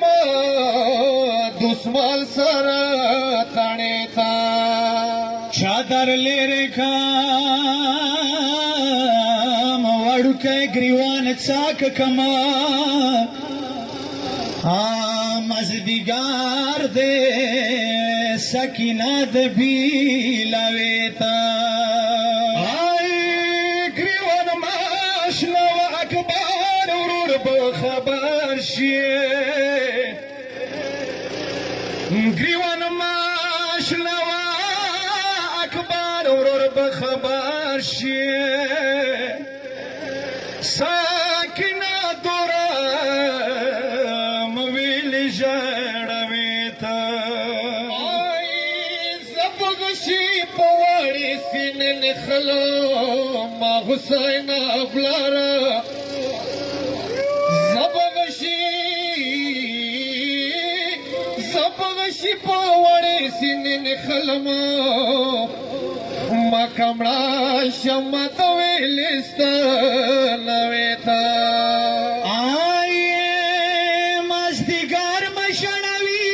ما دسمال سره تاڼې تا چادر لرې کم وړوکی ګریوان څاک کما مازدیګر دی سکینه د بیلاوې ته ګریوان ماشنه و اکبر ورور به خبر شي ګریوان ماشنه و اکبر ورور به خبر شي ساکینه دورم ویل ژړوې ته زبغشي په وړې سینې نښلو ما حسین افلاره زبغشي په وړې سینې نښلمه ما کمړه شمت ویلسته نوې ته مازدیګر مشړوي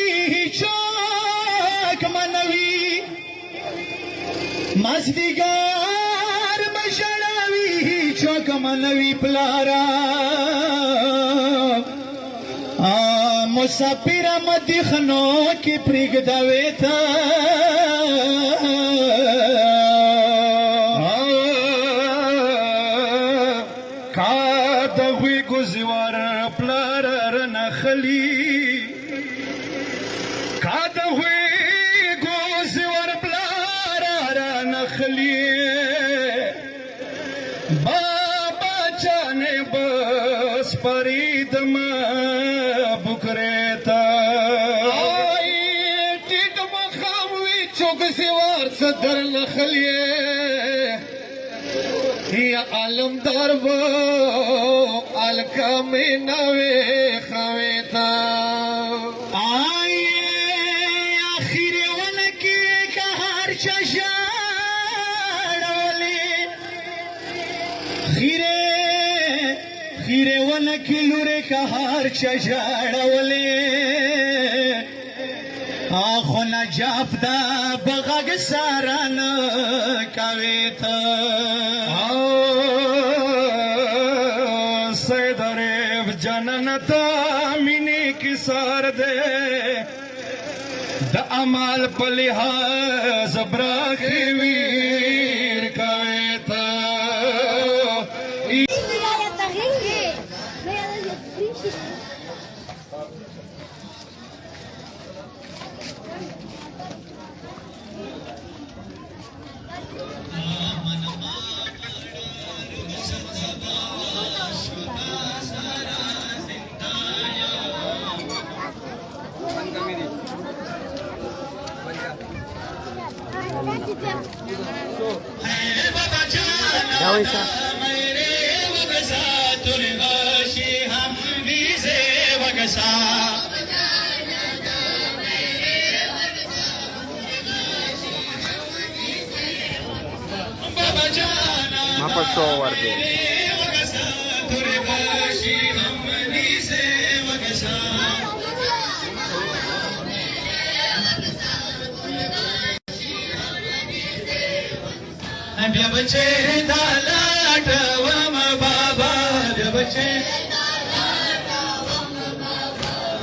چاک منوي مازدیګر مشړوي چاک منوي پلارا مسافر مدیخنو کې پرېږدوې ته کا د هوی ګوزوار پلار رنخلی کا د هوی ګوزوار پلار رنخلی بابا چانه بس پرید ما بکرتا ټیټ مخام وی چوک سوار صدر نخلی یا علمدار و الکمی نوی خویتا آخیر ونکی که هر چشارولی خیره ونکی لوری که هر چشارولی آخو نجاف دا بغاگ ساران کویتا سیدریف جننتا مینی کی سار دے دا عمال پلیحاز براخی ویر کویتا ما پښتو ورته بیا بچه دالات وم بابا بیا بچه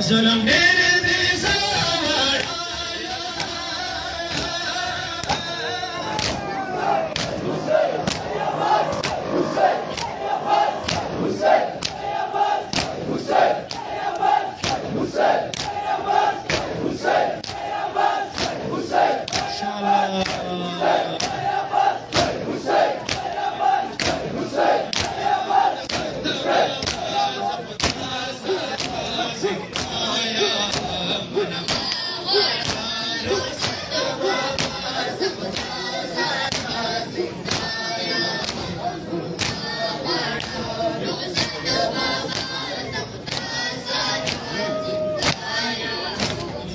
ظلم ډېر دې زوړ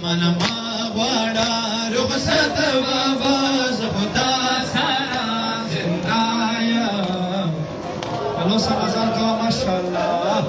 منما غواړه رخصت بابا زخدا سارا زنده یم هلو سلام ماشاءالله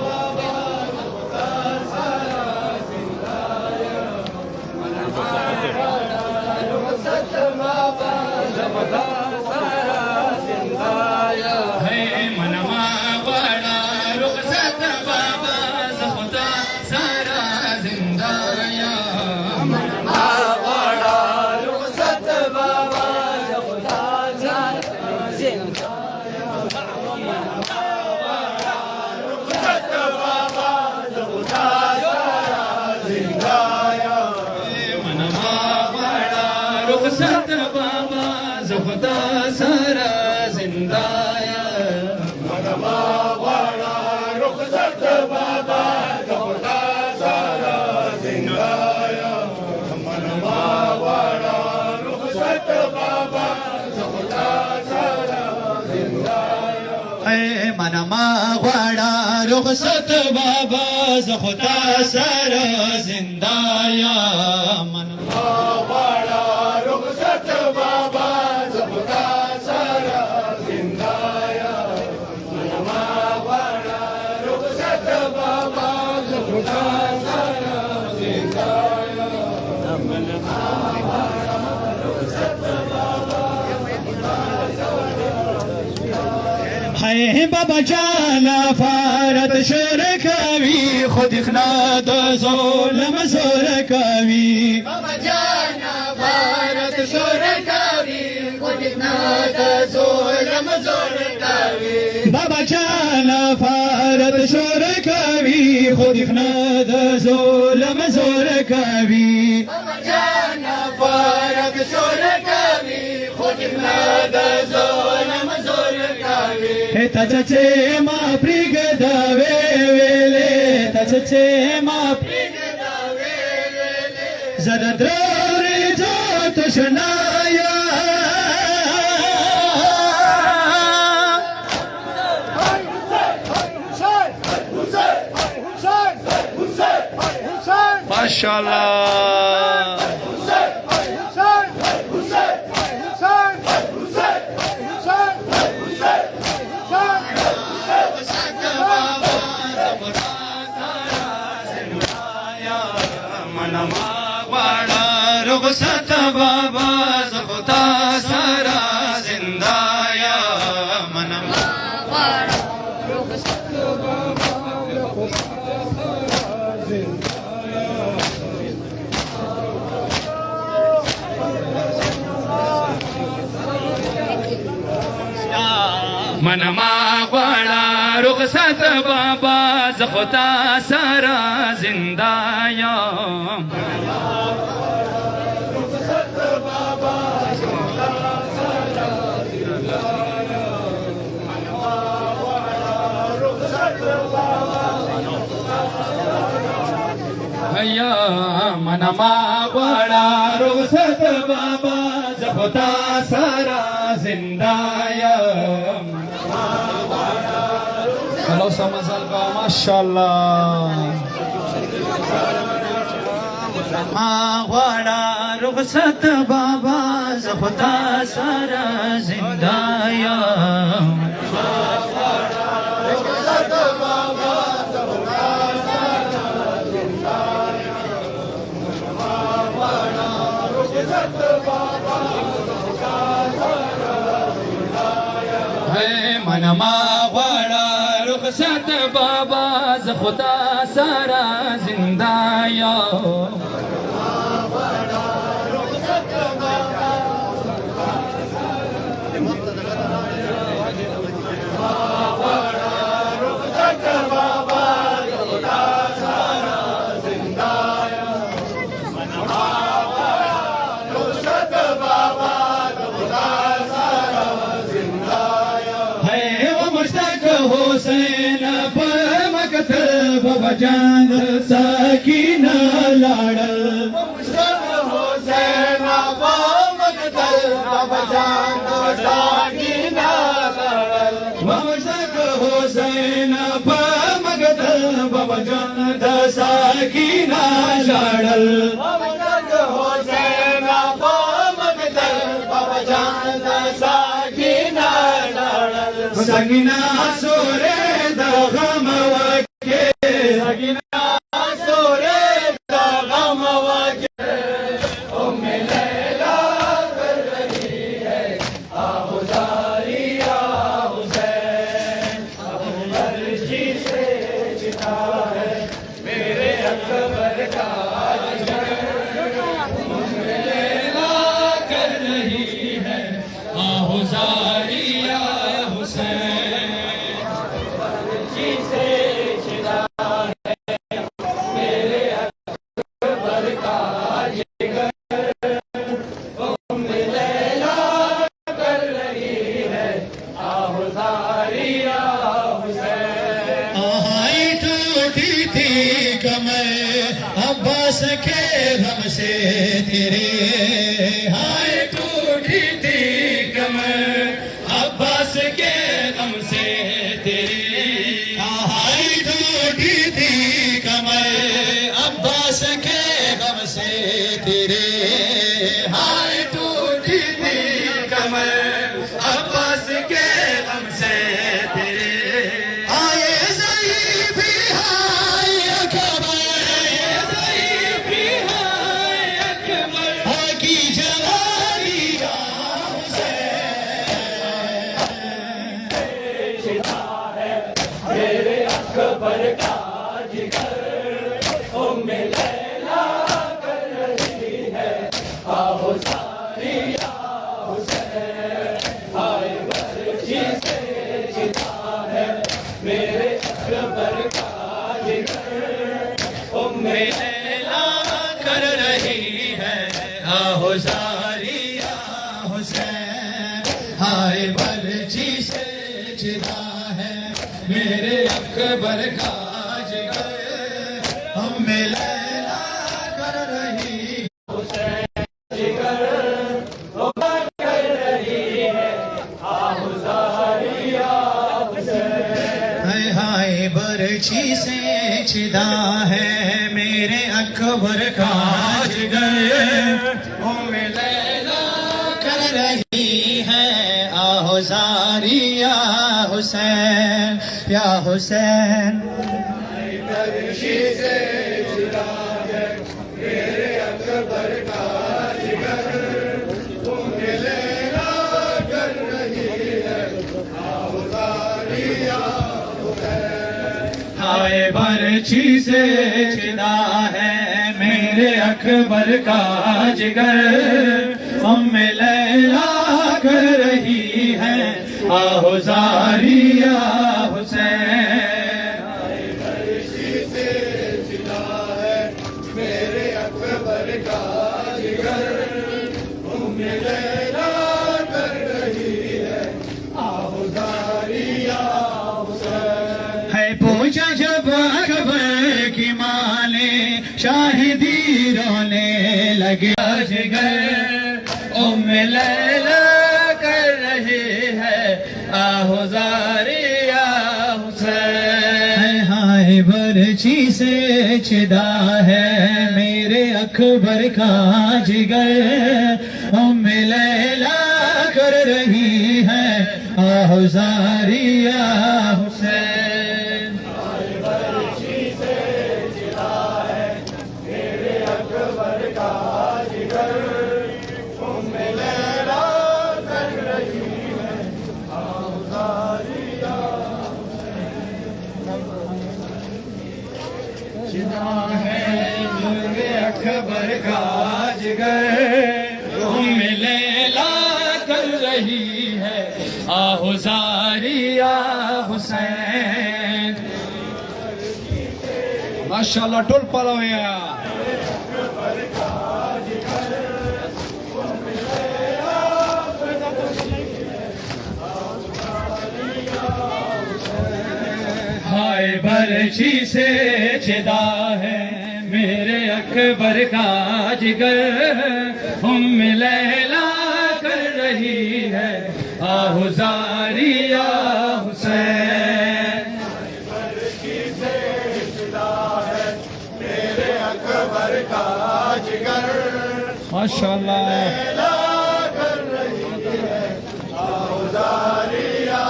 منما غواړه رخصت بابا زه خو تا سره زنده یم منما غواړه رخصت بابا زه خو تا سره زنده یم منما غواړه رخصت بابا زه خو تا سره زنده یم منما غواړه رخصت بابا है बाबा जाना फारत शोर कवि खुद इखना दो ज़ोलम ज़ोर कवि बाबा जाना फारत शोर कवि खुद इखना दो ज़ोलम ज़ोर कवि बाबा जाना फारत शोर कवि खुद इखना दो ज़ोलम ज़ोर कवि बाबा जाना फारत शोर कवि खुद इखना दो ज़ोलम ज़ोर कवि तचचे मा प्रिगदा वेले तचचे मा प्रिगदा वेले जरद्रे जात शनाया माशाल्लाह منما غواړه رخصت بابا زه خو تا سره زنده یم منما غواړه رخصت بابا زه خو تا سره زنده یم منما غواړه رخصت بابا زه خو تا سره زنده یم منما غواړه رخصت بابا زه خو تا سره زنده یم हेलो समझल का माशाल्लाह ما غواړه رخصت بابا زه خو تا سره زنده یم منما غواړه رخصت بابا زه خو تا سره زنده یم حسین پر مقتل بابا جان سکینہ لاڑل حسین پر مقتل بابا جان سکینہ لاڑل حسین پر مقتل بابا جان سکینہ لاڑل حسین پر مقتل بابا جان سکینہ لاڑل سکینہ سورے دا غم وکے سکینہ سورے دا غم وکے ام لیلا کر رہی ہے آہوزاری حسین اب مرجی سے جتا ہے میرے اکبر کا ام لیلا کر رہی ہے آہوزاری अब्बास के गम से तेरे हाय टूटी थी कमर अब्बास के गम से तेरे तेरे हाय टूटी थी कमर अब्बास के गम से तेरे आए सही भी हाय अकबर भी हाय अकबर हाय की जवानिया मेरे अकबर का जिगर उम्मे लैला कर रही है आओ सारिया हुसैन हाय बरछी से चिता है मेरे अकबर का जिगर उम्मे लैला कर रही है आहो सारिया हुसैन हाय बरछी से चिता है मेरे अकबर का जिगर हम लैला कर रही जिगर कर रही है आओ सारिया हुसैन हाय हाय बरछी से चिदा है मेरे अकबर का जिगर हम लैला कर रही है आहो सारिया हुसैन या हुसैन बरछी से जुदा है मेरे अकबर का जिगर तुम्हें लेना कर रही है आओ सारिया हाय बरछी से चिदा है मेरे अकबर का जिगर हम लैला कर रही है आहो सारिया हुसैन बरछी से जुदा है मेरे अकबर का जिगर तुम्हें लेना कर रही है आओ सारिया है पूछा जब अकबर की माँ ने शाहिदी रोने लगे जिगर लैला कर रही है आहो जारिया हुसैन हाय बरछी से चिदा है मेरे अकबर का जिगर लैला कर रही है आहो जारिया हुसैन मेरे अकबर का जिगर लैला कर रही है आहो जारिया हुसैन माशाल्लाह टोल पालवया हाय बरछी से चिदा है मेरे अकबर का जिगर लैला कर रही है आहो जारिया हुसैन मेरे अकबर का जिगर माशाल्लाह कर रही है आओ सारिया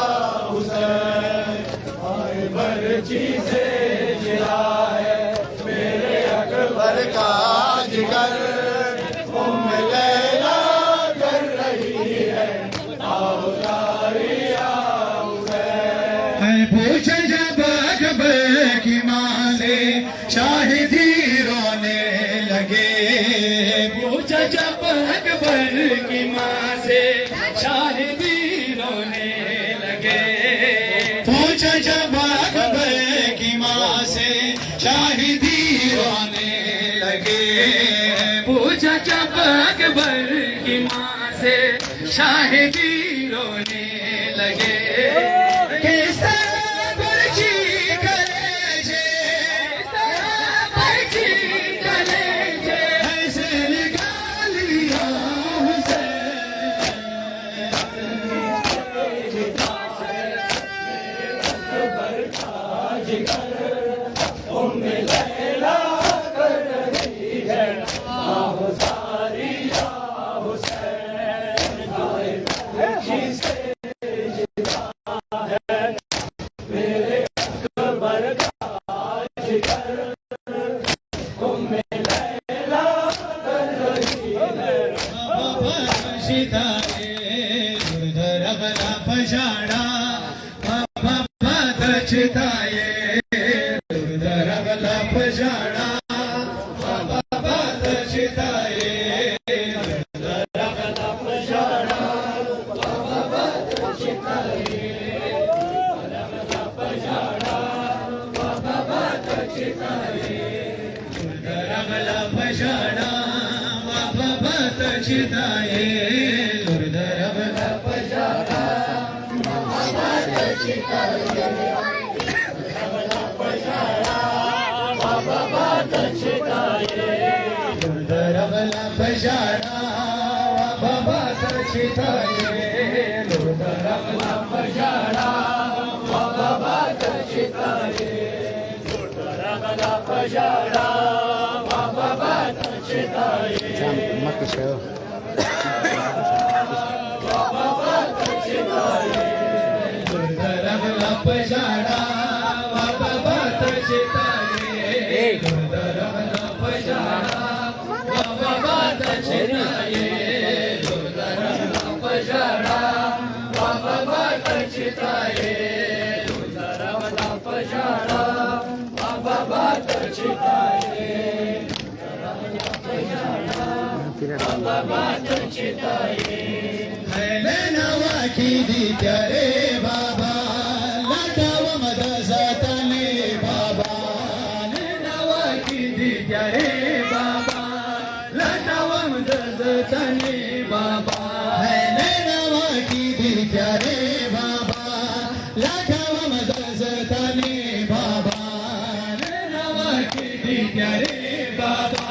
हुसैन हाय बरछी से जिला है मेरे अकबर का जिगर लैला कर रही है आओ सारिया हुसैन है पूछे जब अकबर की माँ से शाहिदी रोने लगे पूछा जब अकबर की माँ से शाहिदी रोने लगे पूछा जब अकबर की माँ से शाहिदी रोने लगे पूछा जब अकबर की माँ से शाहिदी रोने लगे किस तरह बरछी कलेजे ऐसे निकाल लिया लैला कर रही है आओ उम्मे लैला कर रही है बाबा सितारे लुरदरगला पछाड़ा बाबा तछताए लुरदरगला पछाड़ा बाबा तछताए लुरदरगला पछाड़ा बाबा तछताए लुरदरगला पछाड़ा बाबा तछताए लुरदरगला पछाड़ा बाबा तछताए लुरदरगला पछाड़ा बाबा तछताए बाबा तछताए लुरदरगला पछाड़ा बाबा तछताए लुरदरगला पछाड़ा बाबा तछताए लुरदरगला पछाड़ा बाबा तछताए बाबा तछताए लुरदरगला पछाड़ा बाबा तछताए लुरदरगला पछाड़ा बाबा तछताए लुरदरगला पछाड़ा बाबा तछताए लुरदरगला पछाड़ा बाबा तछताए बाबा तछताए नवा की दी प्यारे बाबा लटाव मद सतने बाबा नवा की दी प्यारे बाबा लटाव मद सतने बाबा नवा की दी प्यारे बाबा लटाव मद सतने बाबा नवा की दी प्यारे बाबा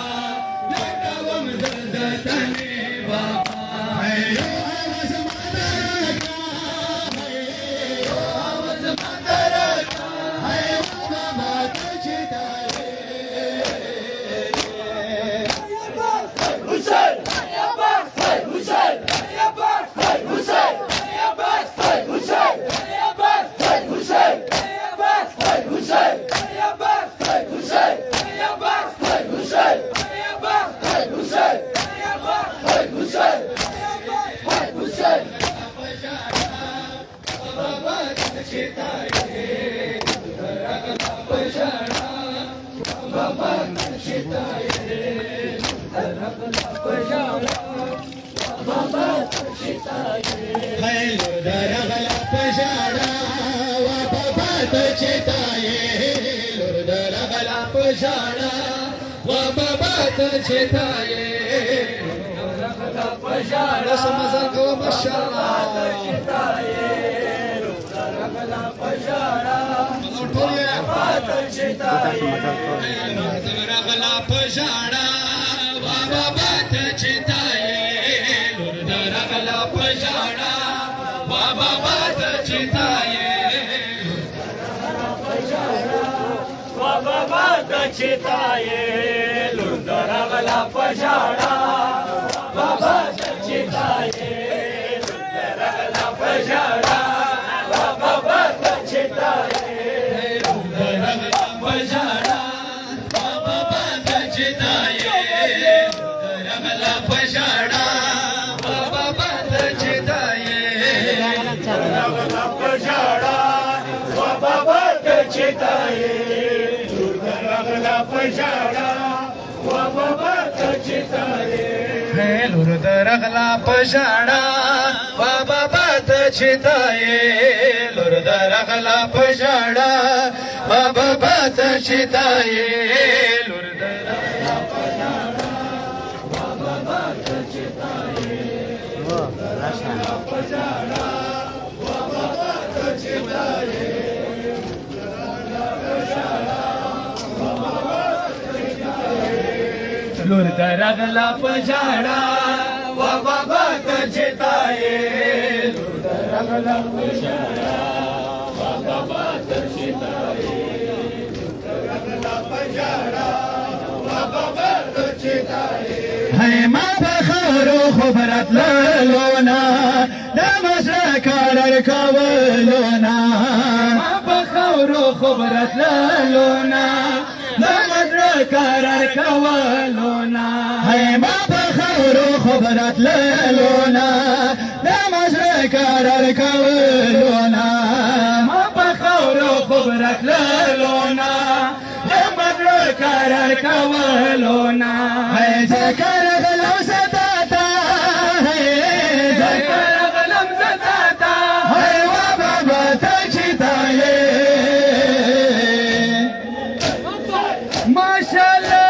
लटाव मद सतने बाबा लुरदरगला पछाड़ा बाबा तछताए लुरदरगला पछाड़ा बाबा तछताए पछाड़ा समझा को माशाअल्लाह लुरदरगला पछाड़ा उठोलिए तछताए लुरदरगला पछाड़ा बाबा तछताए लुरदरगला पछाड़ा बाबा तछताए बाबा तछताए लुरदरगला पछाड़ा बाबा तछताए लुरदरगला पछाड़ा बाबा तछताए लुरदरगला पछाड़ा बाबा तछताए लुरदरगला पछाड़ा बाबा तछताए लुरदरगला पछाड़ा बाबा तछताए लुरदरगला पछाड़ा बाबा तछताए लुरदरगला पछाड़ा बाबा तछताए लुरदरगला पछाड़ा बाबा तछताए लुरदरगला बाबा तछताए बाबा तछताए लुरदरगला पछाड़ा बाबा तछताए लुरदरगला पछाड़ा बाबा तछताए लुरदरगला पछाड़ा बाबा तछताए है मा बखरो खबरत लोना दमसरा कारर कवलोना मा बखरो खबरत लोना दमसरा करार कवलोना है बाप खबरो खबरात लोना नमाज करार कवलोना बाप खबरो खबरात लोना नमाज करार कवलोना है जकर गलम सताता है जकर गलम सताता है वा बाबा तचिताये माशाअल्लाह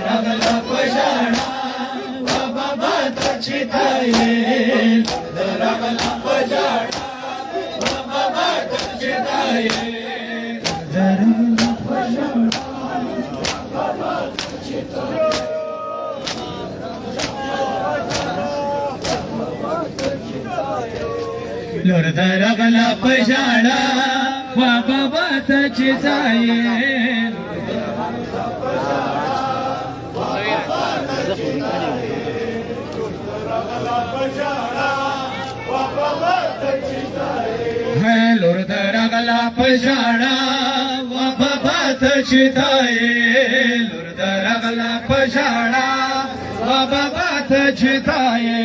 रगला पजाना बाबा तचिताये रगला पजाना बाबा तचिताये रगला पजाना बाबा तचिताये लोरद रगला पजाना बाबा तचिताये है लोरद रगला पजाना बाबा तचिताये लोरद रगला पजाना बाबा तचिताये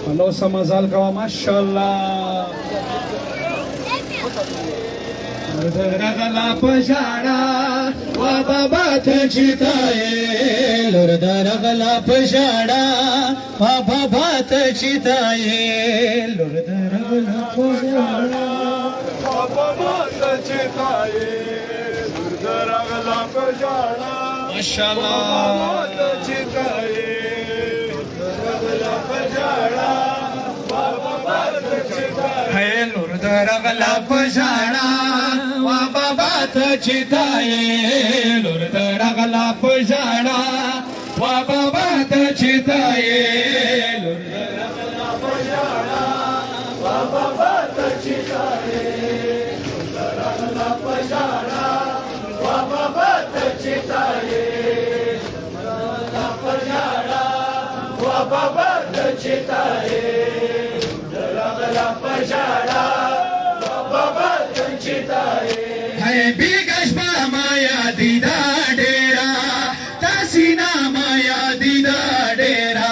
हॅलो समजाल का माशाल्लाह रगला पजाना बाबा तचिताये लोरद रगला पजाना बाबा तचिताये लोरद रगला पजाना बाबा तचिताये रगला पजाना माशाल्लाह तचिताये रगला पजाना बाबा तचिताये है लोरद रगला पजाना बाबा तचिताये लोरद रगला पजाना बाबा तचिताये लोरद रगला पजाना बाबा तचिताये रगला पजाना बाबा तचिताये रगला पजाना बाबा तचिताये रगला पजाना बाबा तचिताये है बिगश माया दीदा डेरा तसीना माया दीदा डेरा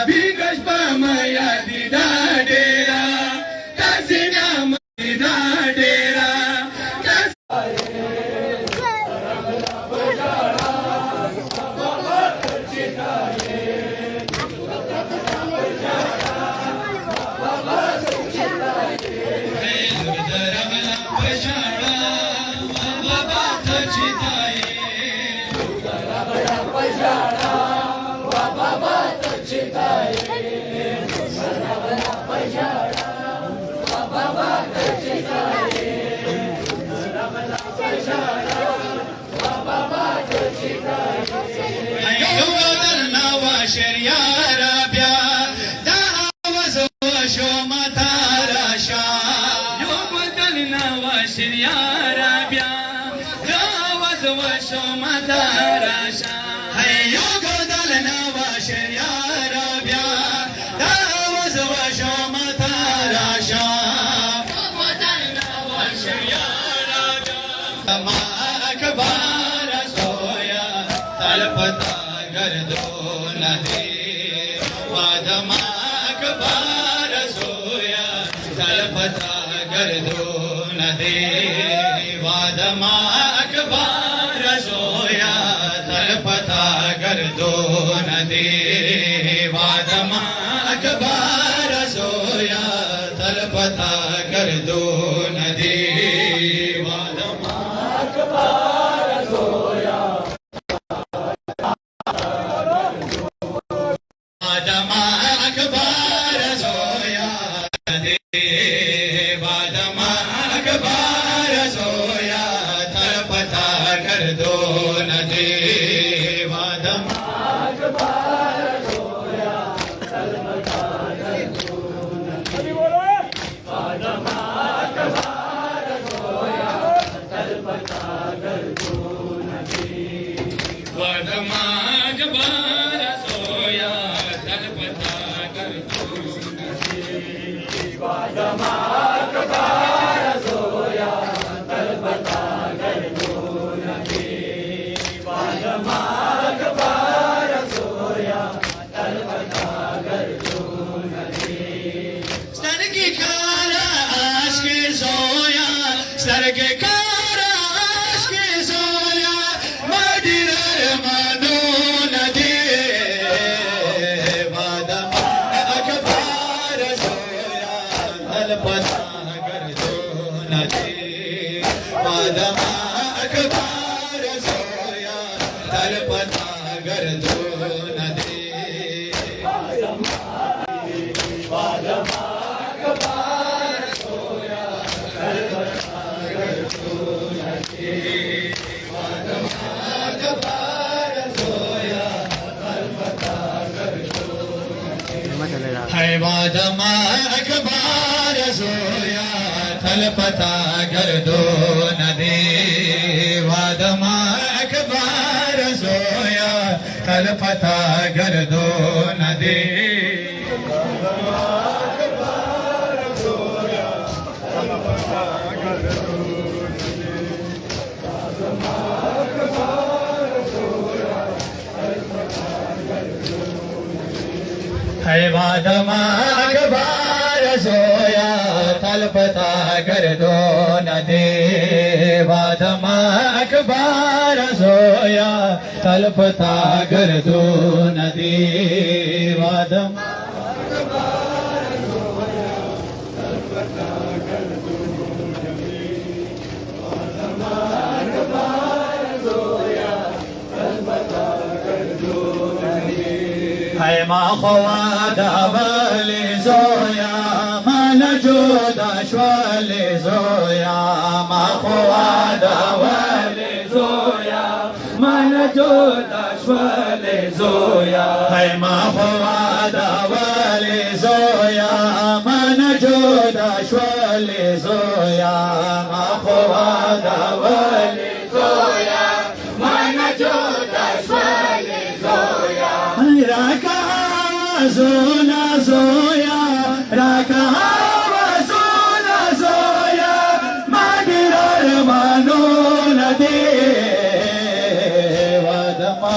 बिगश माया दीदा डेरा तसीना दीदा डेरा सरगेकार आशके सोया सरगेकार आशके सोया मदिर मनो नदी वादमा अखबार सोया तलपता गर्दो नदी वादमा अखबार सोया तलपता गर्दो नदी है वादमा अखबार सोया थलपता गर्दो नदी वादमा अखबार सोया थलपता गर्दो नदी है वादमा अखबार सोया तलपता गर्दो नदी वादमा अखबार सोया तलपता गर्दो नदी वादमा है माँ ख्वादा वाले सोया मन जोदा श्वाले सोया माँ ख्वादा वाले सोया मन जोदा श्वाले सोया है माँ ख्वादा वाले सोया मन जोदा श्वाले सोया माँ ख्वादा वाले सोया मन जोदा श्वाले सोया राका सोना सोया राका सोना सोया मदिर मनो नदी वादमा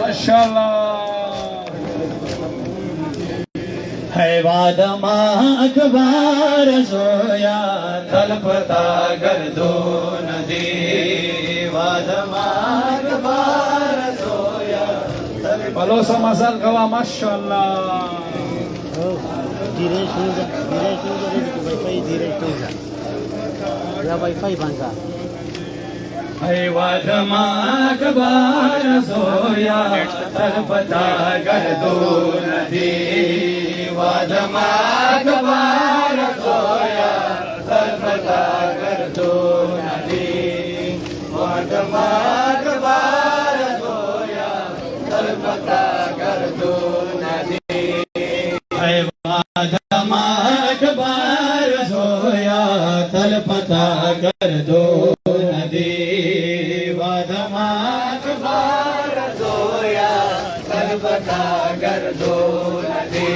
माशाल्लाह है वादमा अखबार सोया तलपता गर्दो नदी वादमा अखबार सोया Balosa mazal kawa माशाल्लाह direct होऊन वाईफाय direct होऊन या वाईफाय बांधा है वादमा अखबार सोया तलपता गर्दो नदी वादमा अखबार सोया तलपता गर्दो नदी वादमा अखबार सोया तलपता गर्दो नदी है वादमा अखबार सोया तलपता गर्दो नदी वादमा अखबार सोया तलपता गर्दो नदी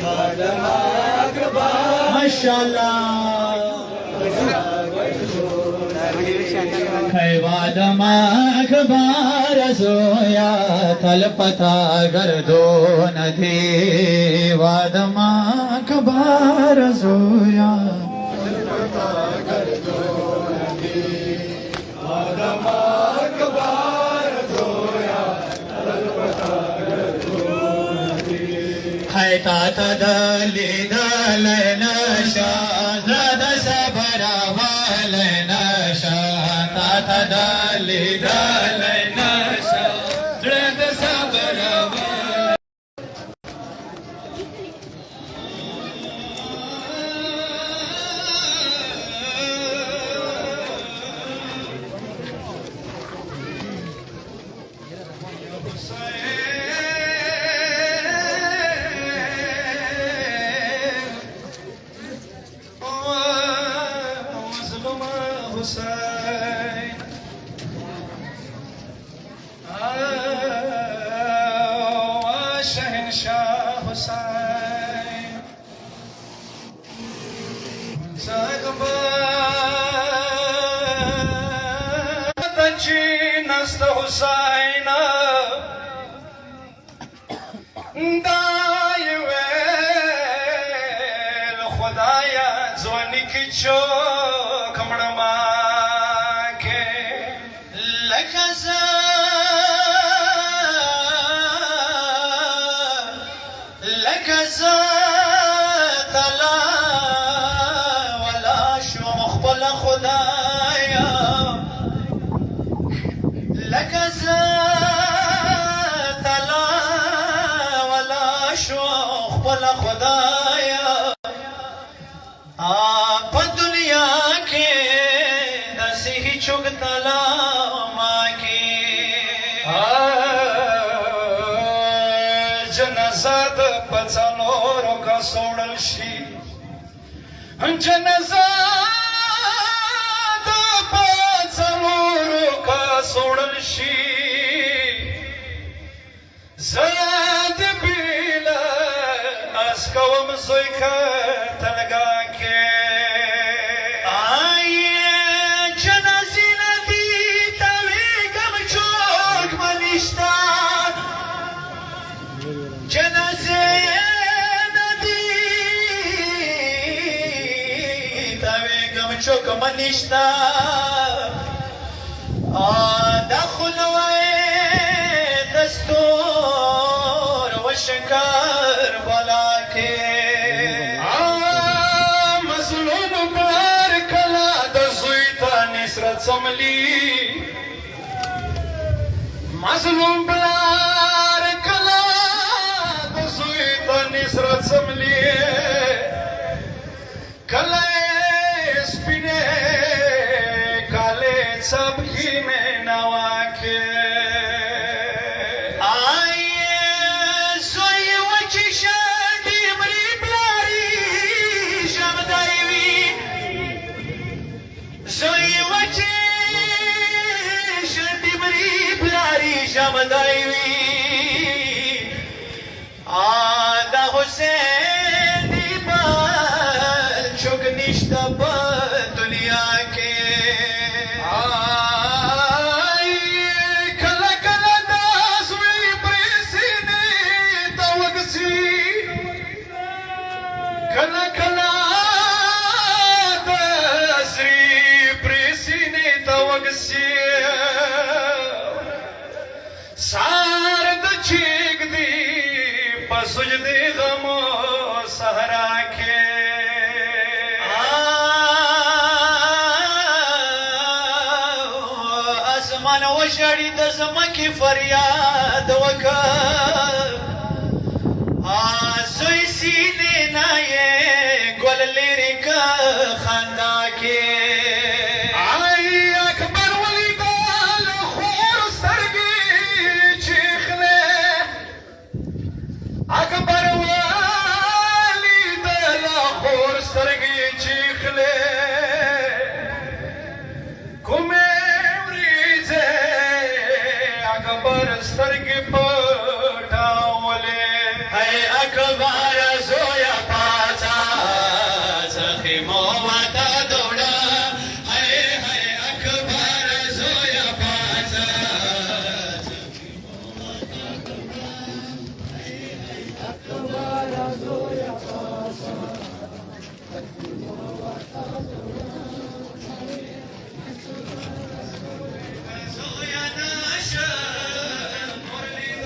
वादमा अखबार माशाल्लाह है वादमा अखबार सोया तलपता गर्दो नदी वादमा अखबार सोया है तात दली दलन शाह सबरा वालन دلی دلی نشا زړه د صبر Hussein, Shahinshah Hussein, Zagba Nasta Hussein, Daivel Khudaya Zwani Kicho Kamrama. په دنیا کې داسې هیڅوک تلا ما کې جنازه د پڅلورو کا سوړل شي جنازه د پڅلورو کا سوړل شي زیاد بیلا اس کوم زوی کا تلګا چوک منشتا دخلوی دستور و شکر بلا کے مظلوم بار کلا دزویتا نصرت سملی مظلوم بار کلا دزویتا نصرت سملی کلا سب کی میں نوا کے آئیے سوئی وچی شادی مری بلاری شمدائیوی سوئی وچی شادی مری بلاری شمدائیوی آدھا حسین دی بال چک نشتا با دنیا کے کلا کلا دسری پریسینی توگسی سار د چیک دی پسوج دی غمو سهرا کے اسمان وشړی د زمکی فریاد وکړ سوی سینه نایه گل لیریک خندا کے آئی اکبر ولی دال خور سرگی چیخنے اکبر ولی دال خور سرگی چیخنے کمیوریزے اکبر سرگی پٹاولے ہے اکبر زویا پاچا سخیمو واتا دوڑا ہے اکبر زویا پاچا اکبر زویا پاچا زویا ناشا مرلی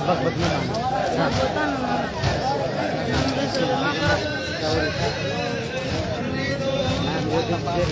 Bak naman.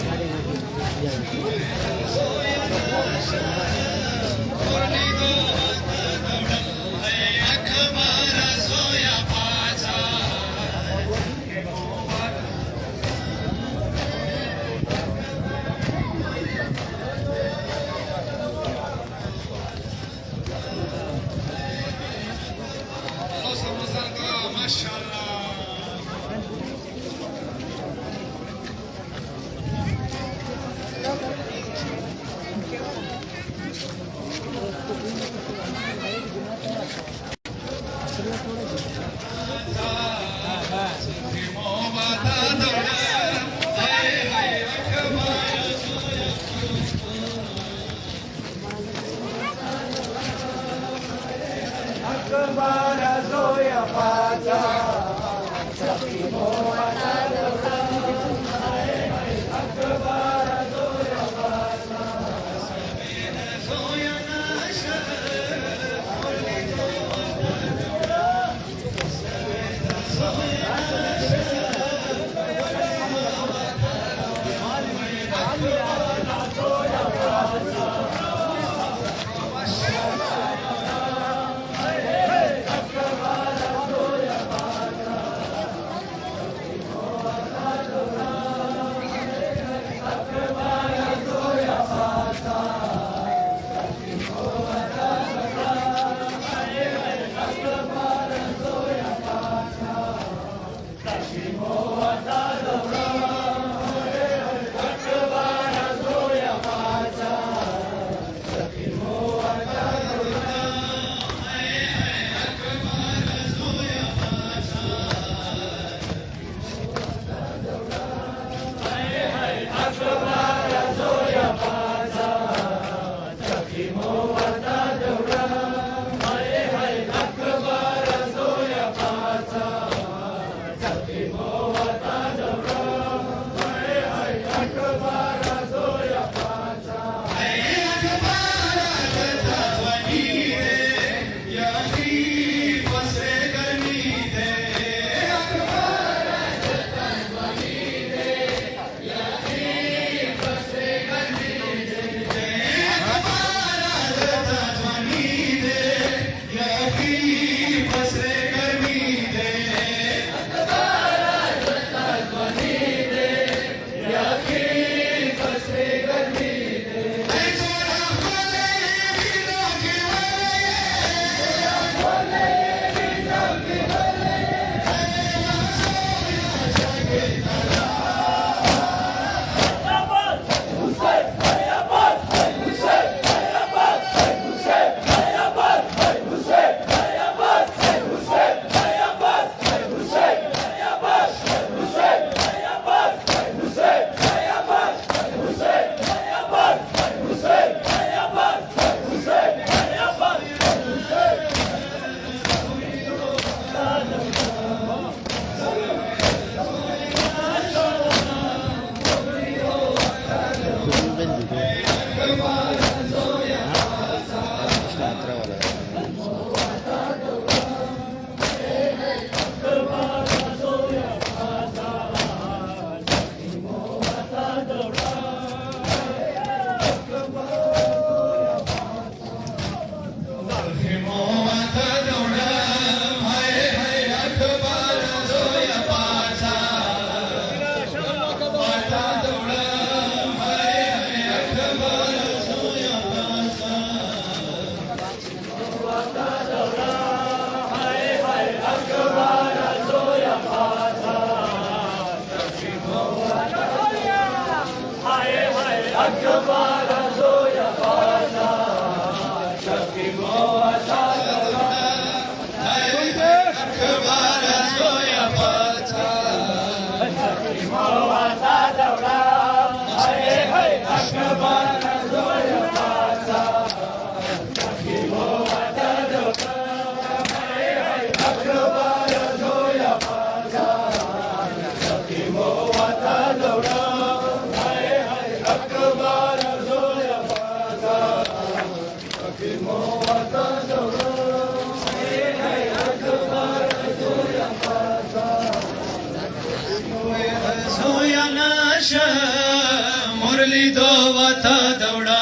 नाश मुरली दो वता दौड़ा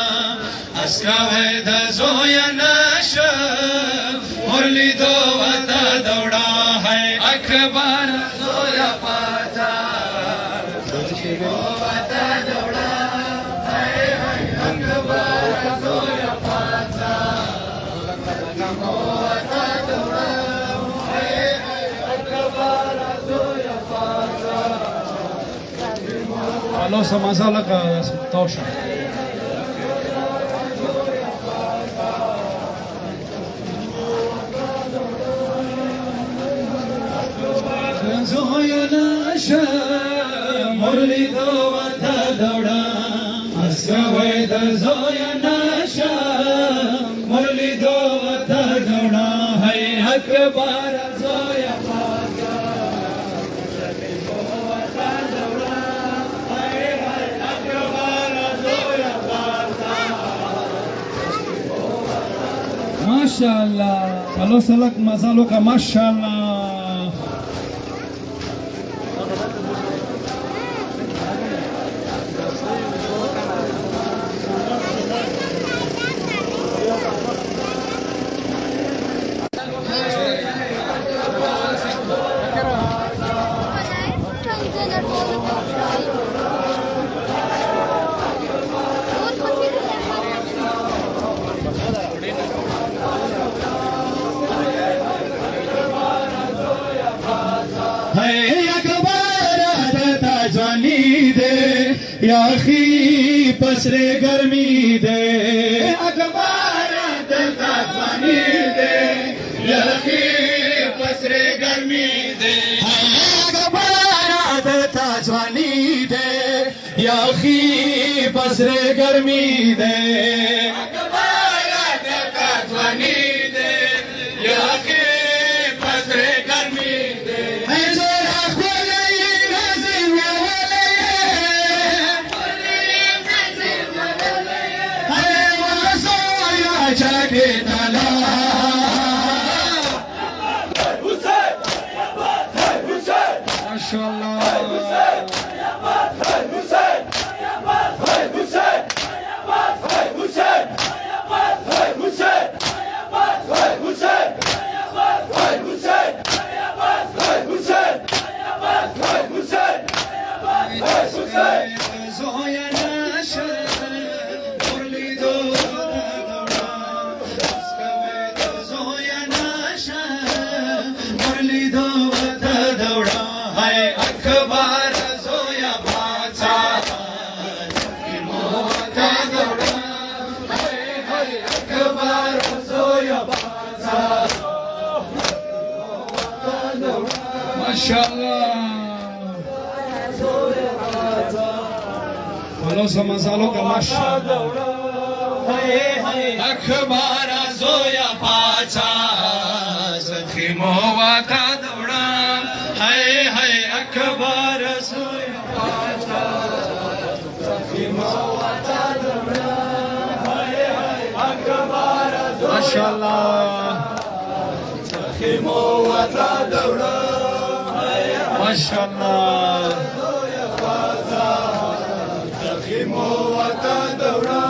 अस्का वैद जोया नाश मुरली दो वता दौड़ा है अखबार जोया पाचा वता दौड़ा है अखबार जोया पाचा वता दौड़ा है अखबार जोया पाचा Alo samazala ka tosha. Zoya nasha murli do vata dauda asaved zoya nasha murli do vata dauda hai akbar zoya MashaAllah. Alo salak mazalo ka MashaAllah. याखी पसरे गर्मी दे अखबार तत्वानी दे याखी पसरे गर्मी दे अखबार तत्वानी दे याखी पसरे गर्मी दे अखबार तत्वानी दे याखी पसरे गर्मी दे Alo samazalo ka MashaAllah. अखबार जोया पाचा सखी मोवाता दौड़ा है अखबार जोया पाचा सखी मोवाता दौड़ा है अखबार MashaAllah. सखी मोवाता दौड़ा MashaAllah. जोया पाचा सखी मोवाता दौड़ा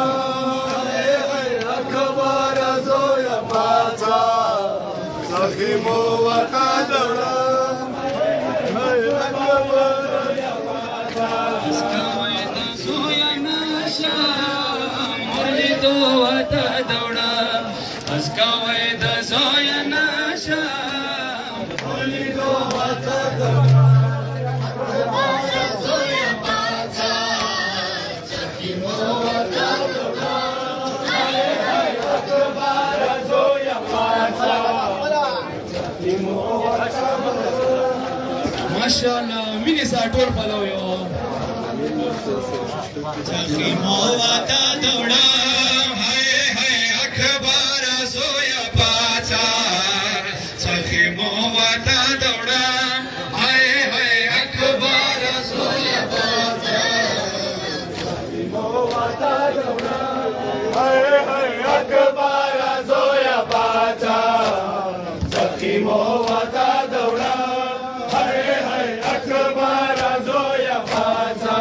MashaAllah. Mini sa tour palaw yo. सखी मोवाता दौड़ा है अखबार सोया पाचा सखी मोवाता दौड़ा है अखबार सोया पाचा सखी मोवाता दौड़ा है अखबार सोया पाचा सखी मोवाता दौड़ा है अखबार सोया पाचा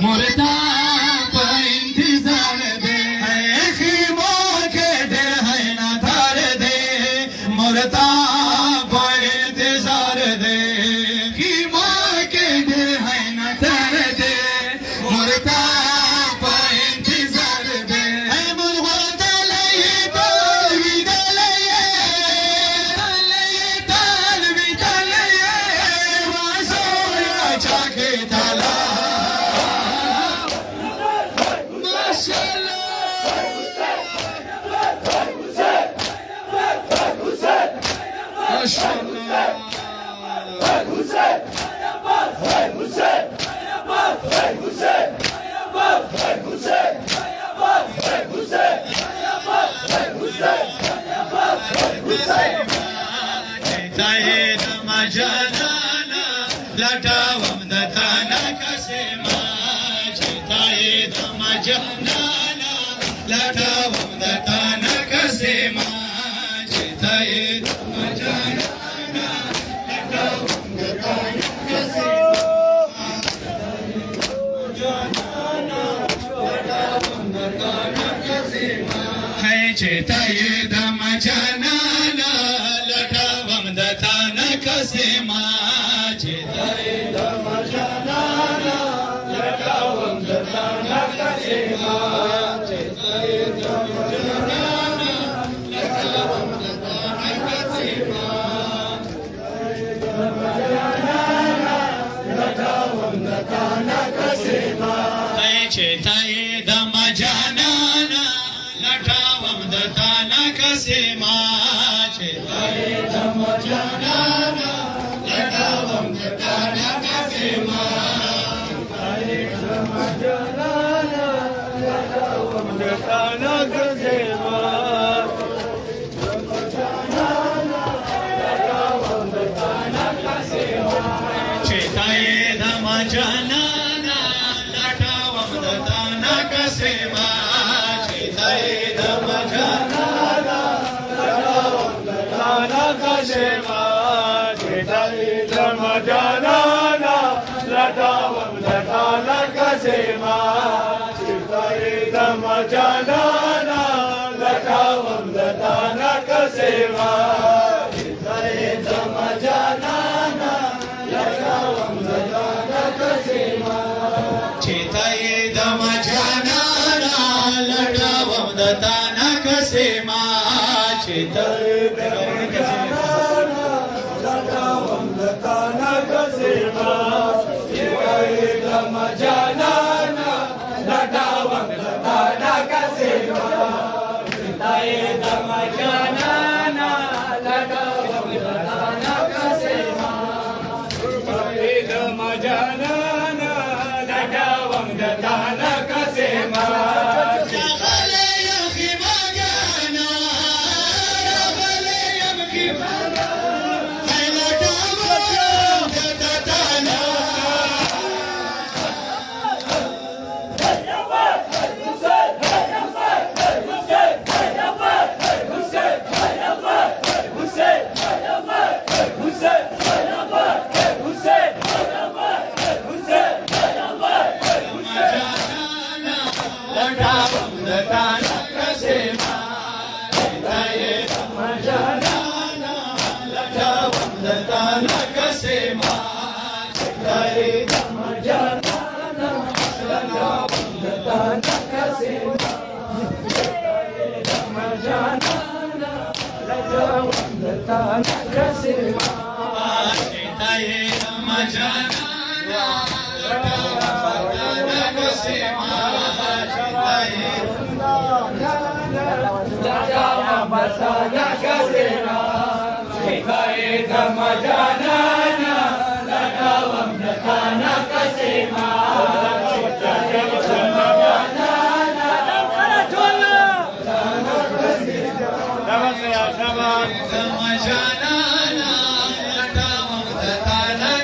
मुर्दा पर इंतजार दे खीमों के दिल है ना धार दे मुर्दा पर इंतजार दे खीमों के दिल है ना धार दे मुर्दा पर इंतजार दे मुर्दा लये तालवी दलये तालवी दलये वासोया चाके ताला लटावम दताना कसे माचिताये दमजनाना लटावम दताना कसे माचिताये दमजनाना लटावम दताना कसे है चेताये दमजनाना लटावम दताना कसे चेताये दमजनाना लटावम दताना कसे चेताये दमजनाना लटावम दताना कसे लटावम दताना कसे चेताये दमजनाना लटावम दताना कसे चेताये दमजनाना लटावम दताना कसे चेताये दमजनाना लटावम दताना कसे चेताये दमजनाना लटावम दताना कसे चेताये दमजनाना लटावम दताना कसे चेताये दमजनाना लटावम दताना कसे चेताये दमजनाना लटावम दताना कसे चेताये दमजनाना लटावम दताना कसे चेताये लटावम दताना कसे चेताये दमजनाना लटावम दताना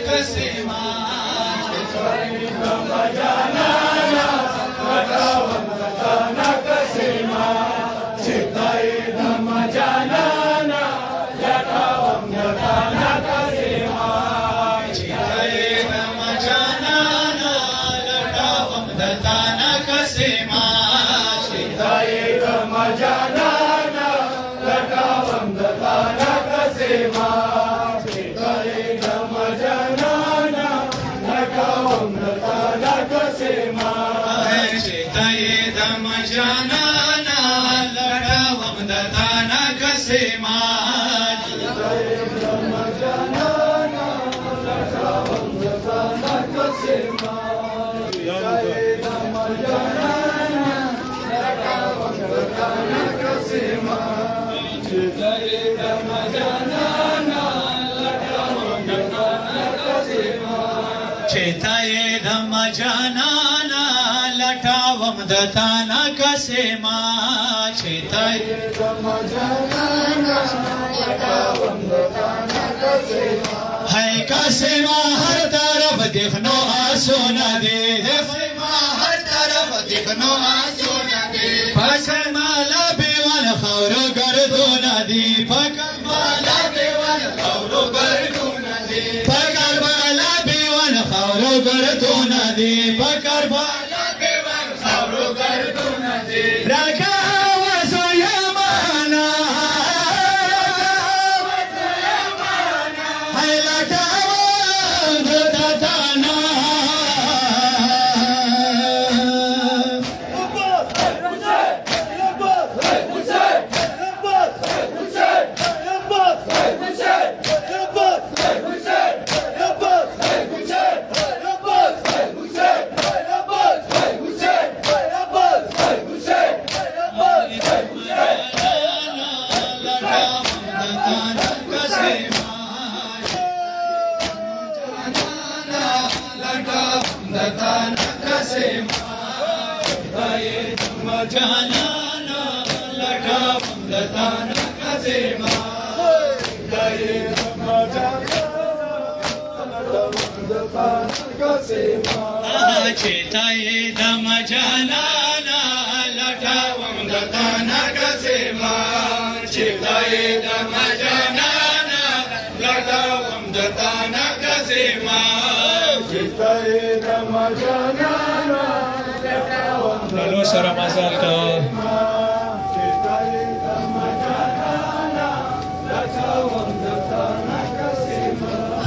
कसे चेताये दमजनाना लटावम दताना कसे चेताये दमजनाना लटावम दताना कसे جانانا لټوم د تانا کسما چیتای دم جانانا لټاوم د تانا کسما چیتای دم جانانا لټاوم د تانا کسما ہے کسما ہر طرف دیکھنو آسونا دے کسما ہر طرف دیکھنو آسونا دے پکمالا بیوان خورو گردونا دی پکمالا بیوان خورو گردونا دی پکربالا بیوان خورو گردونا دی پکربالا بیوان خورو گردونا دی رکا وزو یمانا ہے لٹاوان دتانا چیتای دم جانانا لټاوم د تانا کسما چیتای دم جانانا لټاوم د تانا کسما چیتای دم جانانا لټاوم لالو سره مزال کا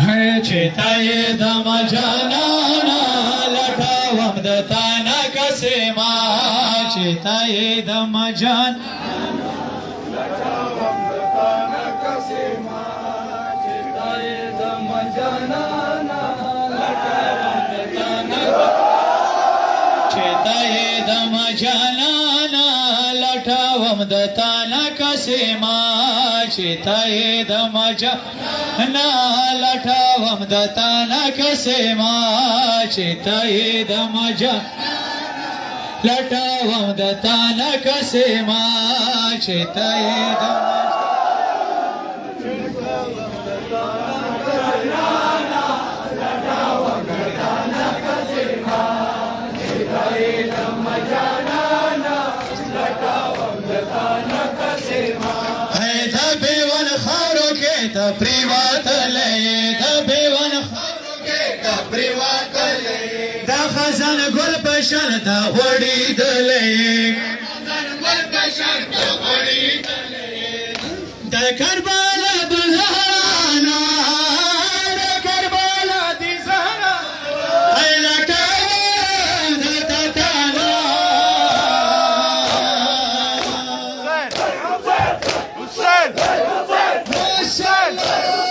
ہے چیتای دم جانانا لټاوم د تانا کسما چیتای دم جان چیتای دم جانانا لټاوم د تانا کسما چیتای دم جانا لټاوم د تانا کسما چیتای دم جانا لټاوم د تانا کسما چیتای دم پریوات لئے دا بیوان خارو کے دا پریوات لئے دا خزان گل پشن دا غوڑی دلئے خزان گل پشن دا غوڑی دلئے دا کربالا دا زہرانا دا کربالا دی زہرانا اے لٹاوان دا تتانا حسین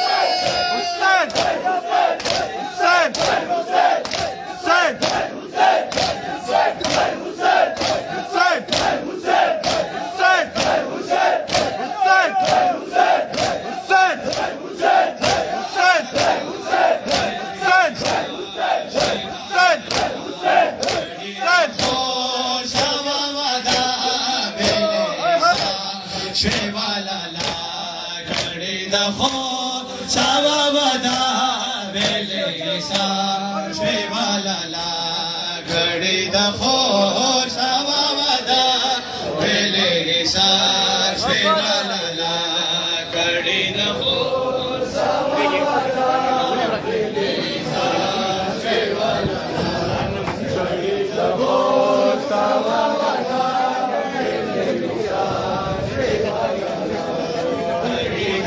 Sawa wada vele sa shwala la gadi da kho sawa wada vele sa shwala la gadi da kho sawa wada vele sa shwala la gadi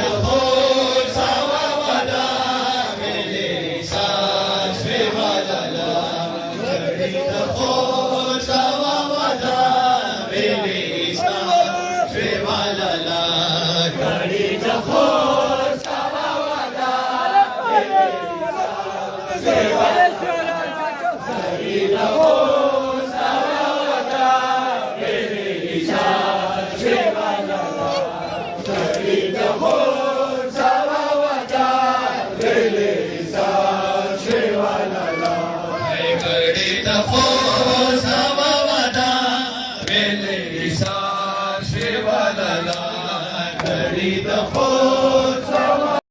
da kho sawa wada vele sa shwala la gadi da kho घड़ी د خو